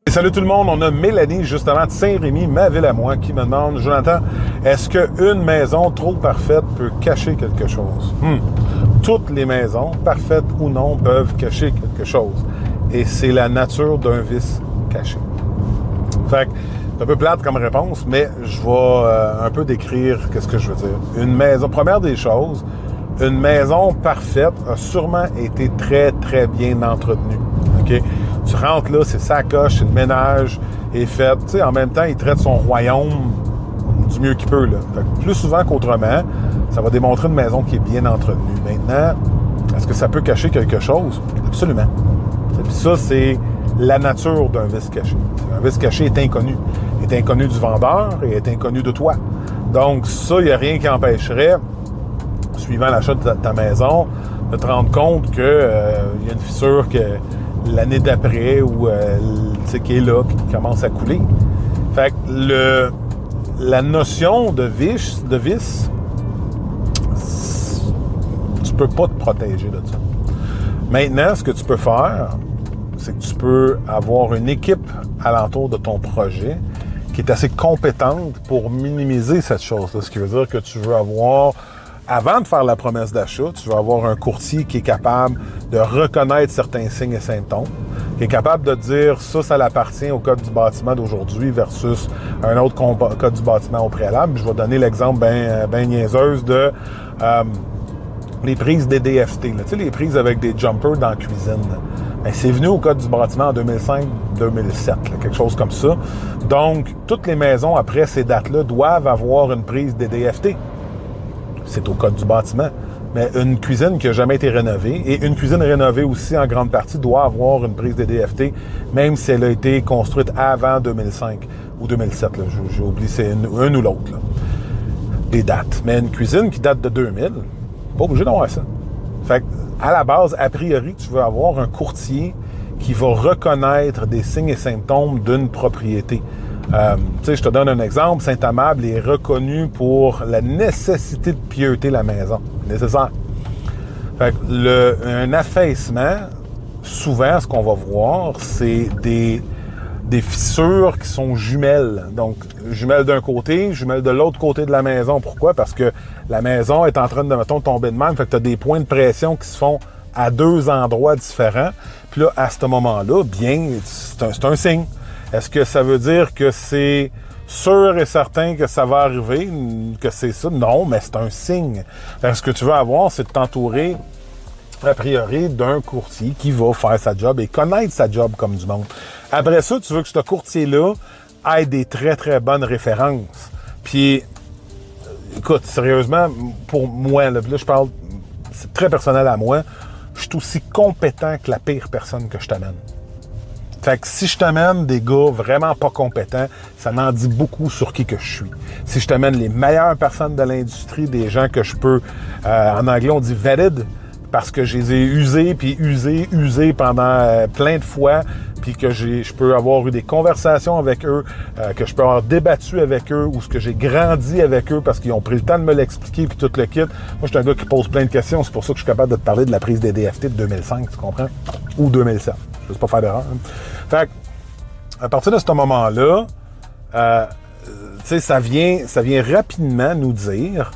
Et salut tout le monde, on a Mélanie justement de Saint-Rémy, ma ville à moi, qui me demande, Jonathan, est-ce qu'une maison trop parfaite peut cacher quelque chose? Toutes les maisons, parfaites ou non, peuvent cacher quelque chose. Et c'est la nature d'un vice caché. Fait que c'est un peu plate comme réponse, mais je vais un peu décrire ce que je veux dire. Une maison, première des choses, une maison parfaite a sûrement été très, très bien entretenue. OK? Tu rentres là, c'est sa coche, le ménage est fait. Tu sais, en même temps, il traite son royaume du mieux qu'il peut, là. Fait que plus souvent qu'autrement, ça va démontrer une maison qui est bien entretenue. Maintenant, est-ce que ça peut cacher quelque chose? Absolument. Puis ça, c'est la nature d'un vice caché. Un vice caché est inconnu. Il est inconnu du vendeur et est inconnu de toi. Donc ça, il n'y a rien qui empêcherait, suivant l'achat de ta maison, de te rendre compte qu'il y a une fissure que l'année d'après ou qui est là et qui commence à couler. Fait que la notion de vice, tu peux pas te protéger de ça. Maintenant, ce que tu peux faire, c'est que tu peux avoir une équipe alentour de ton projet qui est assez compétente pour minimiser cette chose-là. Ce qui veut dire que tu veux avoir, avant de faire la promesse d'achat, tu veux avoir un courtier qui est capable de reconnaître certains signes et symptômes, qui est capable de dire ça l'appartient au code du bâtiment d'aujourd'hui versus un autre code du bâtiment au préalable. Je vais donner l'exemple bien niaiseuse de les prises des DFT. Tu sais, les prises avec des jumpers dans la cuisine. Bien, c'est venu au code du bâtiment en 2005-2007, quelque chose comme ça. Donc, toutes les maisons après ces dates-là doivent avoir une prise des DFT. C'est au code du bâtiment. Mais une cuisine qui n'a jamais été rénovée, et une cuisine rénovée aussi en grande partie, doit avoir une prise des DFT, même si elle a été construite avant 2005 ou 2007. Là. J'ai oublié, c'est une ou l'autre. Là. Les dates. Mais une cuisine qui date de 2000, pas obligé d'avoir ça. Fait que, à la base, a priori, tu veux avoir un courtier qui va reconnaître des signes et symptômes d'une propriété. Tu sais, je te donne un exemple. Saint-Amable est reconnu pour la nécessité de pieuter la maison. Nécessaire. Fait que un affaissement, souvent, ce qu'on va voir, c'est des fissures qui sont jumelles. Donc, jumelles d'un côté, jumelles de l'autre côté de la maison. Pourquoi? Parce que la maison est en train de, mettons, tomber de même. Fait que tu as des points de pression qui se font à deux endroits différents. Puis là, à ce moment-là, bien, c'est un signe. Est-ce que ça veut dire que c'est sûr et certain que ça va arriver, que c'est ça? Non, mais c'est un signe. Fait que ce que tu veux avoir, c'est de t'entourer, a priori, d'un courtier qui va faire sa job et connaître sa job comme du monde. Après ça, tu veux que ce courtier-là ait des très, très bonnes références. Puis, écoute, sérieusement, pour moi, là je parle, c'est très personnel à moi, je suis aussi compétent que la pire personne que je t'amène. Fait que si je t'amène des gars vraiment pas compétents, ça m'en dit beaucoup sur qui que je suis. Si je t'amène les meilleures personnes de l'industrie, des gens que je peux, en anglais on dit vetted, parce que je les ai usés pendant plein de fois, puis que je peux avoir eu des conversations avec eux, que je peux avoir débattu avec eux, ou ce que j'ai grandi avec eux parce qu'ils ont pris le temps de me l'expliquer, puis tout le kit. Moi, je suis un gars qui pose plein de questions, c'est pour ça que je suis capable de te parler de la prise des DFT de 2005, tu comprends? Ou 2007. Je ne sais pas faire d'erreur. Hein. Fait que, à partir de ce moment-là, tu sais, ça vient rapidement nous dire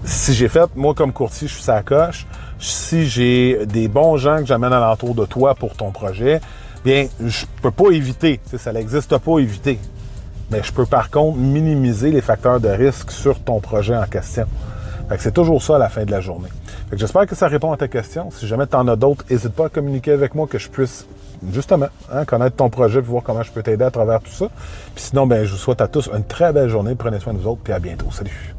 si j'ai fait, moi comme courtier, je suis sa coche, si j'ai des bons gens que j'amène alentour de toi pour ton projet, bien, je peux pas éviter, tu sais, ça n'existe pas éviter, mais je peux par contre minimiser les facteurs de risque sur ton projet en question. Fait que c'est toujours ça à la fin de la journée. Fait que j'espère que ça répond à ta question. Si jamais tu en as d'autres, n'hésite pas à communiquer avec moi que je puisse justement connaître ton projet et voir comment je peux t'aider à travers tout ça. Puis sinon, ben, je vous souhaite à tous une très belle journée. Prenez soin de vous autres et à bientôt. Salut!